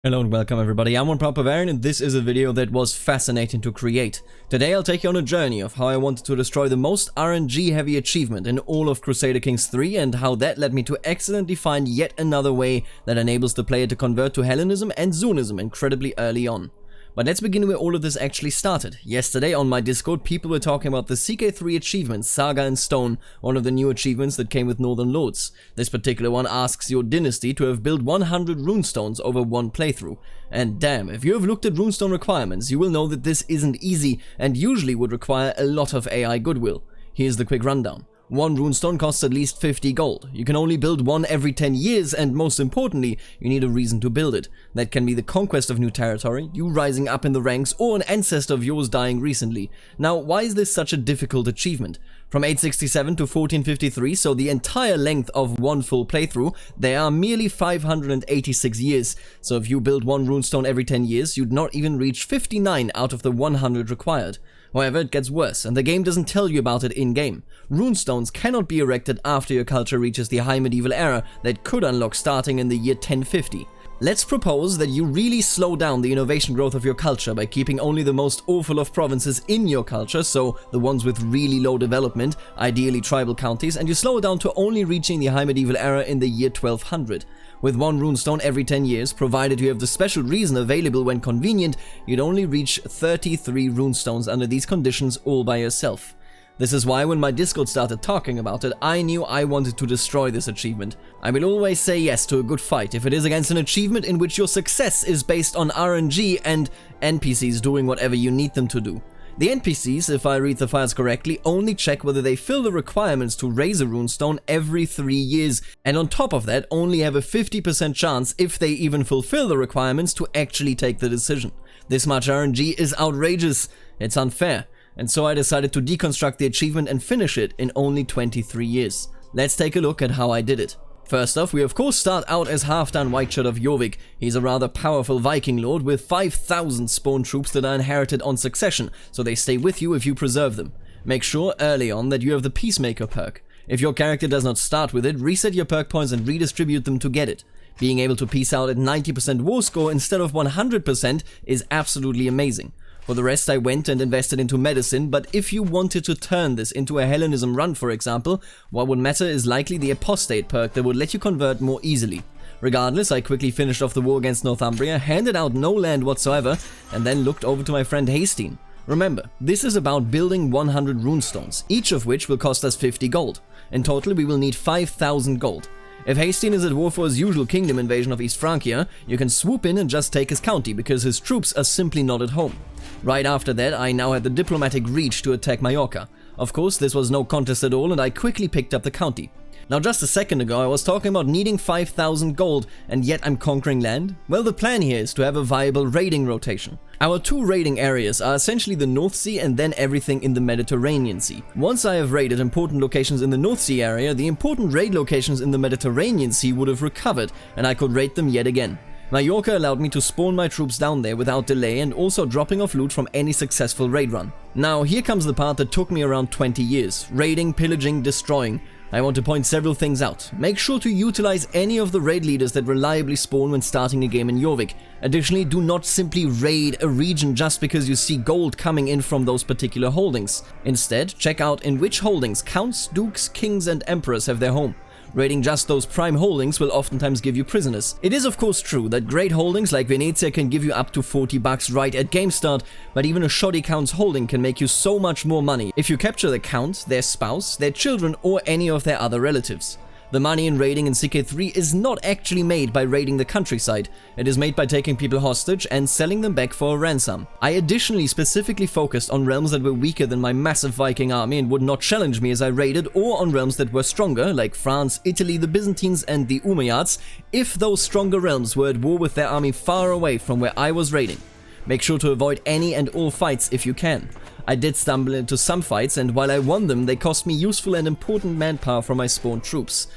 Hello and welcome everybody, I'm Bavarian and this is a video that was fascinating to create. Today I'll take you on a journey of how I wanted to destroy the most RNG heavy achievement in all of Crusader Kings 3 and how that led me to accidentally find yet another way that enables the player to convert to Hellenism and Zunism incredibly early on. But let's begin where all of this actually started. Yesterday on my Discord, people were talking about the CK3 achievement, Saga In Stone, one of the new achievements that came with Northern Lords. This particular one asks your dynasty to have built 100 runestones over one playthrough. And damn, if you have looked at runestone requirements, you will know that this isn't easy and usually would require a lot of AI goodwill. Here's the quick rundown. One runestone costs at least 50 gold. You can only build one every 10 years and most importantly, you need a reason to build it. That can be the conquest of new territory, you rising up in the ranks, or an ancestor of yours dying recently. Now, why is this such a difficult achievement? From 867 to 1453, so the entire length of one full playthrough, there are merely 586 years. So if you build one runestone every 10 years, you'd not even reach 59 out of the 100 required. However, it gets worse, and the game doesn't tell you about it in-game. Runestones cannot be erected after your culture reaches the High Medieval Era that could unlock starting in the year 1050. Let's propose that you really slow down the innovation growth of your culture by keeping only the most awful of provinces in your culture, so the ones with really low development, ideally tribal counties, and you slow it down to only reaching the High Medieval Era in the year 1200. With one runestone every 10 years, provided you have the special reason available when convenient, you'd only reach 33 runestones under these conditions all by yourself. This is why when my Discord started talking about it, I knew I wanted to destroy this achievement. I will always say yes to a good fight if it is against an achievement in which your success is based on RNG and NPCs doing whatever you need them to do. The NPCs, if I read the files correctly, only check whether they fill the requirements to raise a runestone every 3 years, and on top of that only have a 50% chance, if they even fulfill the requirements, to actually take the decision. This much RNG is outrageous, it's unfair, and so I decided to deconstruct the achievement and finish it in only 23 years. Let's take a look at how I did it. First off, we of course start out as Halfdan Whiteshirt of Jorvik. He's a rather powerful Viking lord with 5,000 spawn troops that are inherited on succession, so they stay with you if you preserve them. Make sure early on that you have the Peacemaker perk. If your character does not start with it, reset your perk points and redistribute them to get it. Being able to peace out at 90% war score instead of 100% is absolutely amazing. For the rest, I went and invested into medicine, but if you wanted to turn this into a Hellenism run, for example, what would matter is likely the Apostate perk that would let you convert more easily. Regardless, I quickly finished off the war against Northumbria, handed out no land whatsoever, and then looked over to my friend Hastin. Remember, this is about building 100 runestones, each of which will cost us 50 gold. In total, we will need 5,000 gold. If Hastin is at war for his usual kingdom invasion of East Francia, you can swoop in and just take his county, because his troops are simply not at home. Right after that, I now had the diplomatic reach to attack Mallorca. Of course, this was no contest at all, and I quickly picked up the county. Now, just a second ago, I was talking about needing 5,000 gold, and yet I'm conquering land? Well, the plan here is to have a viable raiding rotation. Our two raiding areas are essentially the North Sea and then everything in the Mediterranean Sea. Once I have raided important locations in the North Sea area, the important raid locations in the Mediterranean Sea would have recovered, and I could raid them yet again. Mallorca allowed me to spawn my troops down there without delay and also dropping off loot from any successful raid run. Now, here comes the part that took me around 20 years. Raiding, pillaging, destroying. I want to point several things out. Make sure to utilize any of the raid leaders that reliably spawn when starting a game in Jorvik. Additionally, do not simply raid a region just because you see gold coming in from those particular holdings. Instead, check out in which holdings counts, dukes, kings and emperors have their home. Raiding just those prime holdings will oftentimes give you prisoners. It is of course true that great holdings like Venezia can give you up to 40 bucks right at game start, but even a shoddy count's holding can make you so much more money if you capture the count, their spouse, their children or any of their other relatives. The money in raiding in CK3 is not actually made by raiding the countryside, it is made by taking people hostage and selling them back for a ransom. I additionally specifically focused on realms that were weaker than my massive Viking army and would not challenge me as I raided, or on realms that were stronger, like France, Italy, the Byzantines and the Umayyads, if those stronger realms were at war with their army far away from where I was raiding. Make sure to avoid any and all fights if you can. I did stumble into some fights, and while I won them, they cost me useful and important manpower from my spawned troops.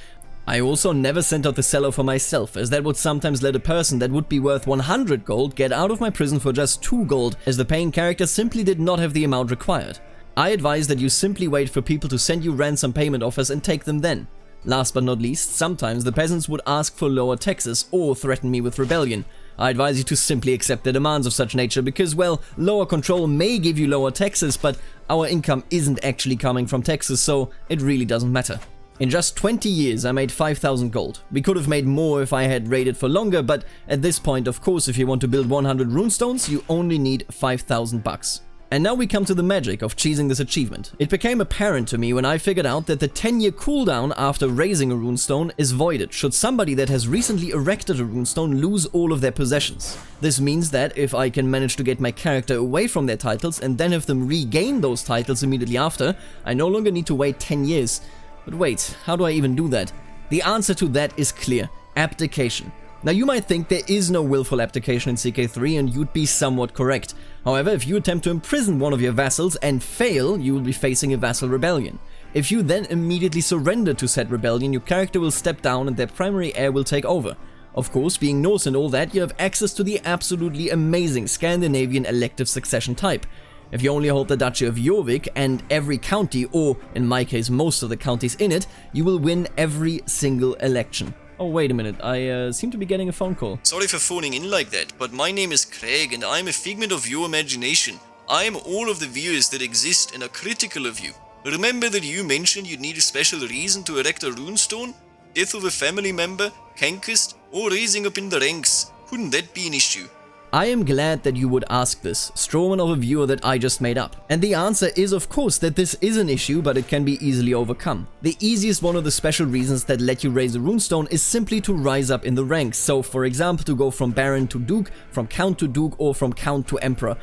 I also never sent out the seller for myself, as that would sometimes let a person that would be worth 100 gold get out of my prison for just 2 gold, as the paying character simply did not have the amount required. I advise that you simply wait for people to send you ransom payment offers and take them then. Last but not least, sometimes the peasants would ask for lower taxes or threaten me with rebellion. I advise you to simply accept the demands of such nature because, well, lower control may give you lower taxes, but our income isn't actually coming from taxes, so it really doesn't matter. In just 20 years I made 5,000 gold. We could have made more if I had raided for longer, but at this point, of course, if you want to build 100 runestones, you only need 5,000 bucks. And now we come to the magic of cheesing this achievement. It became apparent to me when I figured out that the 10-year cooldown after raising a runestone is voided should somebody that has recently erected a runestone lose all of their possessions. This means that if I can manage to get my character away from their titles and then have them regain those titles immediately after, I no longer need to wait 10 years. But wait, how do I even do that? The answer to that is clear: abdication. Now you might think there is no willful abdication in CK3, and you'd be somewhat correct. However, if you attempt to imprison one of your vassals and fail, you will be facing a vassal rebellion. If you then immediately surrender to said rebellion, your character will step down and their primary heir will take over. Of course, being Norse and all that, you have access to the absolutely amazing Scandinavian elective succession type. If you only hold the Duchy of Jorvik and every county, or in my case most of the counties in it, you will win every single election. Oh, wait a minute, I seem to be getting a phone call. Sorry for phoning in like that, but my name is Craig and I'm a figment of your imagination. I am all of the viewers that exist and are critical of you. Remember that you mentioned you'd need a special reason to erect a runestone? Death of a family member, Conquest, or raising up in the ranks. Wouldn't that be an issue? I am glad that you would ask this, strawman of a viewer that I just made up. And the answer is of course that this is an issue, but it can be easily overcome. The easiest one of the special reasons that let you raise a runestone is simply to rise up in the ranks. So for example, to go from Baron to Duke, from Count to Duke, or from Count to Emperor.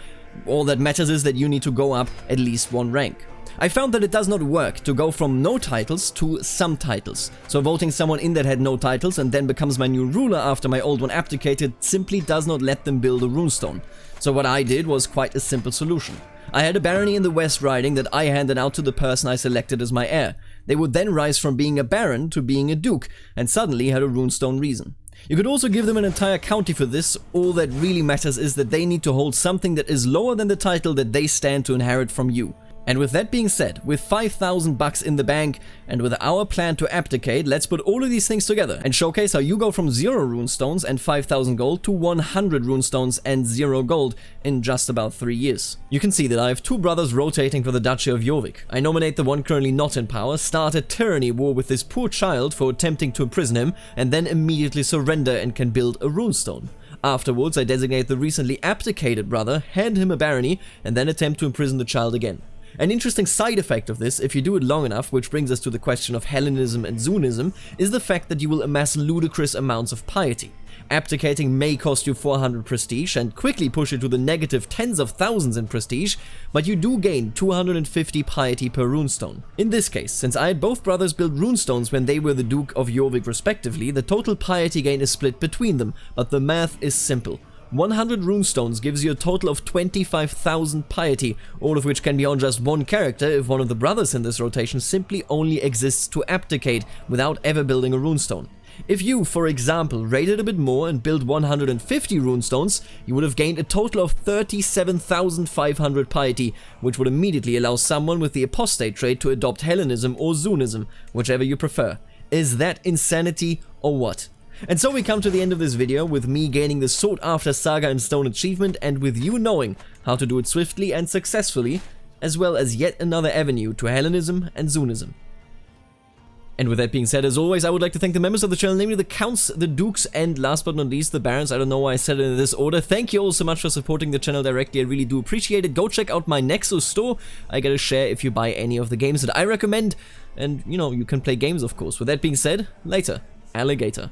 All that matters is that you need to go up at least one rank. I found that it does not work to go from no titles to some titles. So voting someone in that had no titles and then becomes my new ruler after my old one abdicated simply does not let them build a runestone. So what I did was quite a simple solution. I had a barony in the West Riding that I handed out to the person I selected as my heir. They would then rise from being a baron to being a duke and suddenly had a Runestone-Raising. You could also give them an entire county for this. All that really matters is that they need to hold something that is lower than the title that they stand to inherit from you. And with that being said, with 5,000 bucks in the bank, and with our plan to abdicate, let's put all of these things together and showcase how you go from 0 runestones and 5,000 gold to 100 runestones and 0 gold in just about 3 years. You can see that I have 2 brothers rotating for the Duchy of Jorvik. I nominate the one currently not in power, start a tyranny war with this poor child for attempting to imprison him, and then immediately surrender and can build a runestone. Afterwards, I designate the recently abdicated brother, hand him a barony, and then attempt to imprison the child again. An interesting side effect of this, if you do it long enough, which brings us to the question of Hellenism and Zunism, is the fact that you will amass ludicrous amounts of piety. Abdicating may cost you 400 prestige and quickly push you to the negative tens of thousands in prestige, but you do gain 250 piety per runestone. In this case, since I had both brothers build runestones when they were the Duke of Jorvik respectively, the total piety gain is split between them, but the math is simple. 100 runestones gives you a total of 25,000 piety, all of which can be on just one character if one of the brothers in this rotation simply only exists to abdicate without ever building a runestone. If you, for example, raided a bit more and built 150 runestones, you would have gained a total of 37,500 piety, which would immediately allow someone with the apostate trait to adopt Hellenism or Zunism, whichever you prefer. Is that insanity or what? And so we come to the end of this video with me gaining the sought after Saga In Stone achievement and with you knowing how to do it swiftly and successfully, as well as yet another avenue to Hellenism and Zunism. And with that being said, as always, I would like to thank the members of the channel, namely the Counts, the Dukes, and last but not least, the Barons. I don't know why I said it in this order. Thank you all so much for supporting the channel directly. I really do appreciate it. Go check out my Nexus store. I get a share if you buy any of the games that I recommend. And, you know, you can play games, of course. With that being said, later, alligator.